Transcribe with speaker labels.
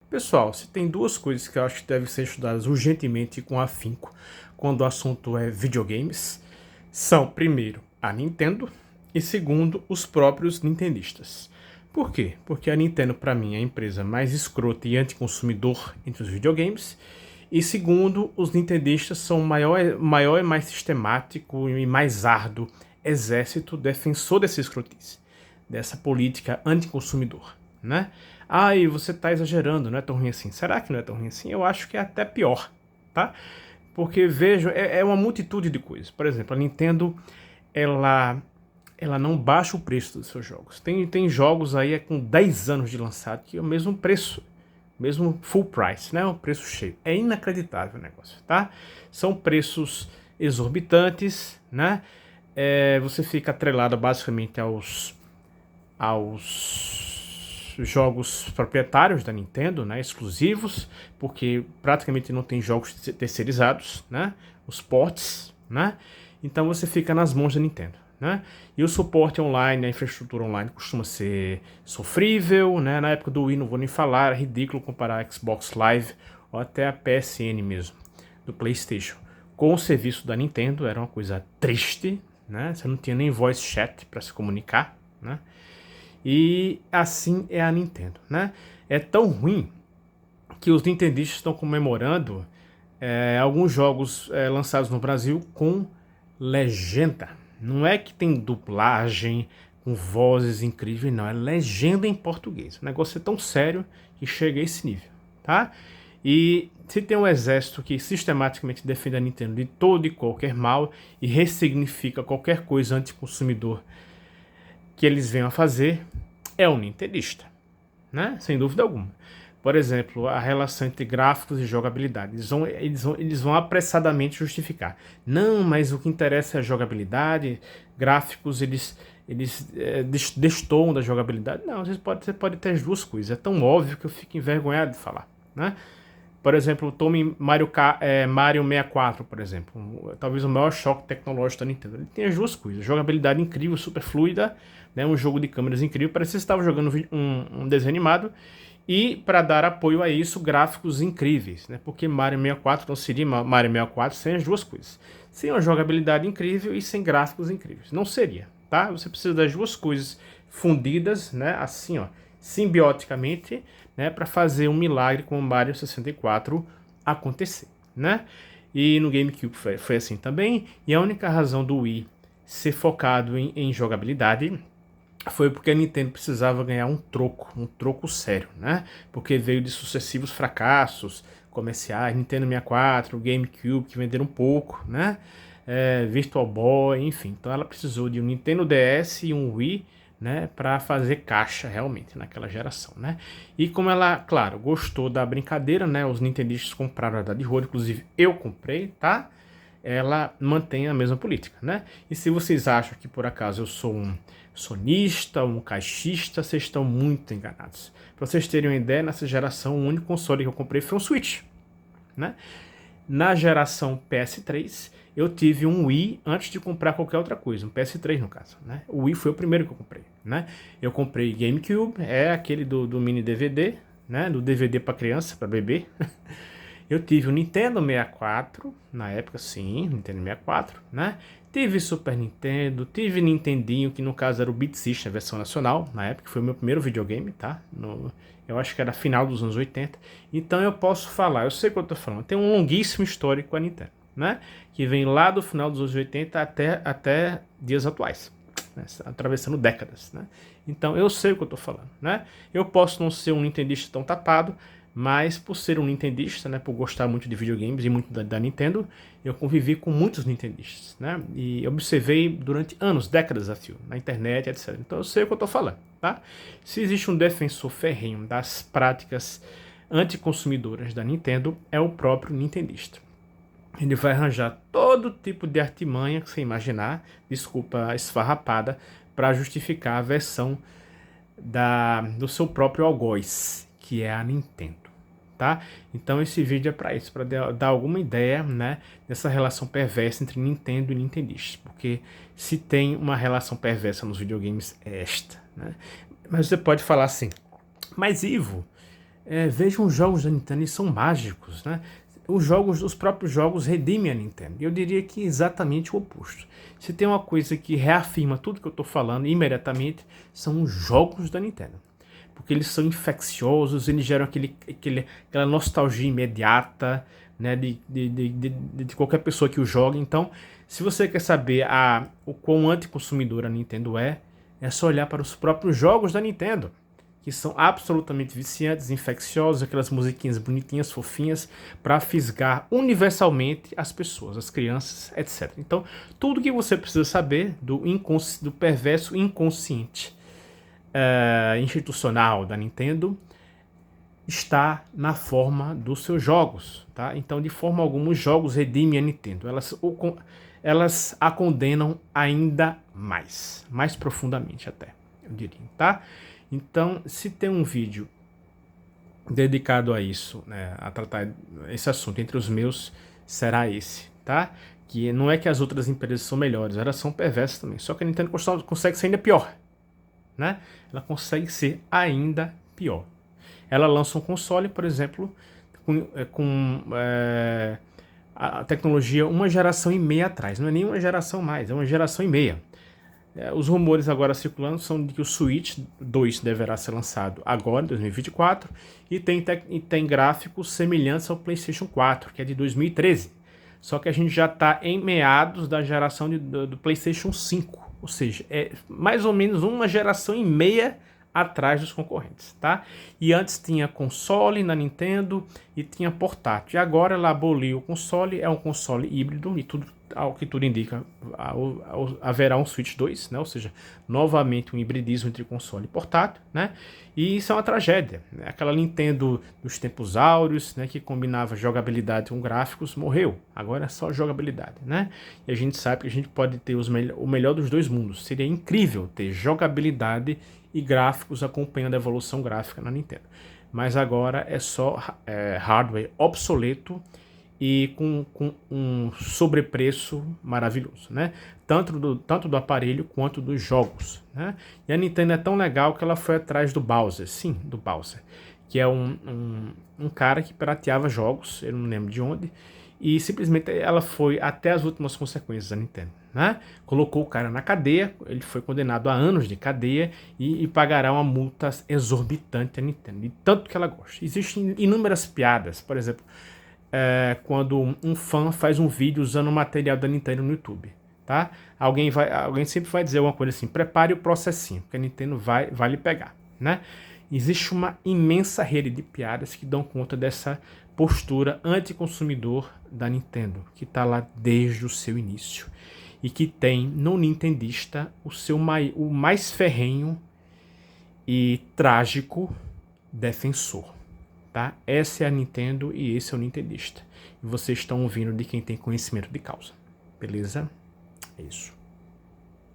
Speaker 1: Pessoal, se tem duas coisas que eu acho que devem ser estudadas urgentemente e com afinco quando o assunto é videogames, são, primeiro, a Nintendo e, segundo, os próprios nintendistas. Por quê? Porque a Nintendo, para mim, é a empresa mais escrota e anticonsumidor entre os videogames. E, segundo, os nintendistas são o maior e mais sistemático e mais árduo exército defensor dessa escrotice, dessa política anticonsumidor, né? Ah, e você tá exagerando, não é tão ruim assim. Será que não é tão ruim assim? Eu acho que é até pior, tá? Porque vejo, é uma multitude de coisas. Por exemplo, a Nintendo, ela, ela não baixa o preço dos seus jogos. Tem jogos aí com 10 anos de lançado que é o mesmo preço, mesmo full price, né? O preço cheio. É inacreditável o negócio, tá? São preços exorbitantes, né? Você fica atrelado basicamente aos jogos proprietários da Nintendo, né, exclusivos, porque praticamente não tem jogos terceirizados, né, os ports, né, então você fica nas mãos da Nintendo, né, e o suporte online, a infraestrutura online costuma ser sofrível, né, na época do Wii não vou nem falar, é ridículo comparar a Xbox Live ou até a PSN mesmo, do PlayStation, com o serviço da Nintendo, era uma coisa triste, né, você não tinha nem voice chat para se comunicar, né, e assim é a Nintendo, né? É tão ruim que os nintendistas estão comemorando alguns jogos lançados no Brasil com legenda. Não é que tem dublagem com vozes incríveis, não. É legenda em português. O negócio é tão sério que chega a esse nível, tá? E se tem um exército que sistematicamente defende a Nintendo de todo e qualquer mal e ressignifica qualquer coisa anticonsumidor que eles venham a fazer, é o nintendista, né? Sem dúvida alguma. Por exemplo, a relação entre gráficos e jogabilidade. Eles vão apressadamente justificar. Não, mas o que interessa é a jogabilidade. Gráficos, eles destoam da jogabilidade. Não, você pode ter as duas coisas. É tão óbvio que eu fico envergonhado de falar, né? Por exemplo, tome Mario 64, por exemplo. Talvez o maior choque tecnológico da Nintendo. Ele tem as duas coisas. Jogabilidade incrível, super fluida, né? Um jogo de câmeras incrível. Parecia que você estava jogando um desenho animado. E, para dar apoio a isso, gráficos incríveis, né? Porque Mario 64 não seria Mario 64 sem as duas coisas. Sem uma jogabilidade incrível e sem gráficos incríveis. Não seria, tá? Você precisa das duas coisas fundidas, né? Assim, ó, simbioticamente, né, para fazer um milagre como o Mario 64 acontecer, né? E no GameCube foi assim também. E a única razão do Wii ser focado em jogabilidade foi porque a Nintendo precisava ganhar um troco sério, né? Porque veio de sucessivos fracassos comerciais, Nintendo 64, GameCube, que venderam pouco, né? Virtual Boy, enfim. Então ela precisou de um Nintendo DS e um Wii, né, para fazer caixa realmente naquela geração, né? E como ela, claro, gostou da brincadeira, né? Os nintendistas compraram a dar de rolo, inclusive eu comprei, tá? Ela mantém a mesma política, né? E se vocês acham que por acaso eu sou um sonista, um caixista, vocês estão muito enganados. Para vocês terem uma ideia, nessa geração o único console que eu comprei foi um Switch, né? Na geração PS3, eu tive um Wii antes de comprar qualquer outra coisa, um PS3 no caso, né? O Wii foi o primeiro que eu comprei, né? Eu comprei GameCube, é aquele do mini DVD, né? Do DVD para criança, para bebê. Eu tive o Nintendo 64, na época sim, Nintendo 64, né? Tive Super Nintendo, tive Nintendinho, que no caso era o Beat System, a versão nacional, na época, que foi o meu primeiro videogame, tá? Eu acho que era final dos anos 80. Então eu posso falar, eu sei o que eu tô falando, tem um longuíssimo histórico com a Nintendo, né? Que vem lá do final dos anos 80 até dias atuais, né? Atravessando décadas, né? Então eu sei o que eu tô falando, né? Eu posso não ser um nintendista tão tapado, mas por ser um nintendista, né, por gostar muito de videogames e muito da Nintendo, eu convivi com muitos nintendistas, né, e observei durante anos, décadas a fio, na internet, etc. Então eu sei o que eu estou falando, tá? Se existe um defensor ferrenho das práticas anticonsumidoras da Nintendo, é o próprio nintendista. Ele vai arranjar todo tipo de artimanha que você imaginar, desculpa a esfarrapada, para justificar a versão do seu próprio algoz, que é a Nintendo, tá? Então esse vídeo é para isso, para dar alguma ideia, né, dessa relação perversa entre Nintendo e nintendistas, porque se tem uma relação perversa nos videogames é esta, né? Mas você pode falar assim, mas Ivo, vejam os jogos da Nintendo, eles são mágicos, né? Os próprios jogos redimem a Nintendo. Eu diria que exatamente o oposto. Se tem uma coisa que reafirma tudo que eu estou falando imediatamente, são os jogos da Nintendo. Porque eles são infecciosos, eles geram aquela nostalgia imediata, né, de qualquer pessoa que o joga. Então, se você quer saber o quão anticonsumidor a Nintendo é só olhar para os próprios jogos da Nintendo, que são absolutamente viciantes, infecciosos, aquelas musiquinhas bonitinhas, fofinhas, para fisgar universalmente as pessoas, as crianças, etc. Então, tudo que você precisa saber do perverso inconsciente institucional da Nintendo está na forma dos seus jogos, tá? Então, de forma alguma, os jogos redimem a Nintendo. Elas a condenam ainda mais profundamente até, eu diria, tá? Então, se tem um vídeo dedicado a isso, né, a tratar esse assunto entre os meus, será esse, tá? Que não é que as outras empresas são melhores, elas são perversas também. Só que a Nintendo consegue ser ainda pior, né? Ela consegue ser ainda pior. Ela lança um console, por exemplo, com a tecnologia uma geração e meia atrás. Não é nem uma geração mais, é uma geração e meia. Os rumores agora circulando são de que o Switch 2 deverá ser lançado agora, em 2024, e tem gráficos semelhantes ao PlayStation 4, que é de 2013. Só que a gente já está em meados da geração do PlayStation 5, ou seja, é mais ou menos uma geração e meia atrás dos concorrentes, tá? E antes tinha console na Nintendo e tinha portátil. E agora ela aboliu o console, é um console híbrido e tudo, ao que tudo indica, haverá um Switch 2, né? Ou seja, novamente um hibridismo entre console e portátil, né? E isso é uma tragédia. Aquela Nintendo dos tempos áureos, né, que combinava jogabilidade com gráficos, morreu. Agora é só jogabilidade, né? E a gente sabe que a gente pode ter o melhor dos dois mundos. Seria incrível ter jogabilidade e gráficos acompanhando a evolução gráfica na Nintendo. Mas agora é só hardware obsoleto e com um sobrepreço maravilhoso, né? Tanto do aparelho quanto dos jogos, né? E a Nintendo é tão legal que ela foi atrás do Bowser, sim, do Bowser, que é um cara que pirateava jogos, eu não lembro de onde, e simplesmente ela foi até as últimas consequências da Nintendo, né? Colocou o cara na cadeia, ele foi condenado a anos de cadeia e pagará uma multa exorbitante à Nintendo, de tanto que ela gosta. Existem inúmeras piadas, por exemplo, quando um fã faz um vídeo usando o material da Nintendo no YouTube, tá? Alguém sempre vai dizer uma coisa assim: prepare o processinho, porque a Nintendo vai lhe pegar, né? Existe uma imensa rede de piadas que dão conta dessa postura anticonsumidor da Nintendo, que está lá desde o seu início e que tem no nintendista o mais ferrenho e trágico defensor. Tá? Essa é a Nintendo e esse é o nintendista. E vocês estão ouvindo de quem tem conhecimento de causa. Beleza? É isso.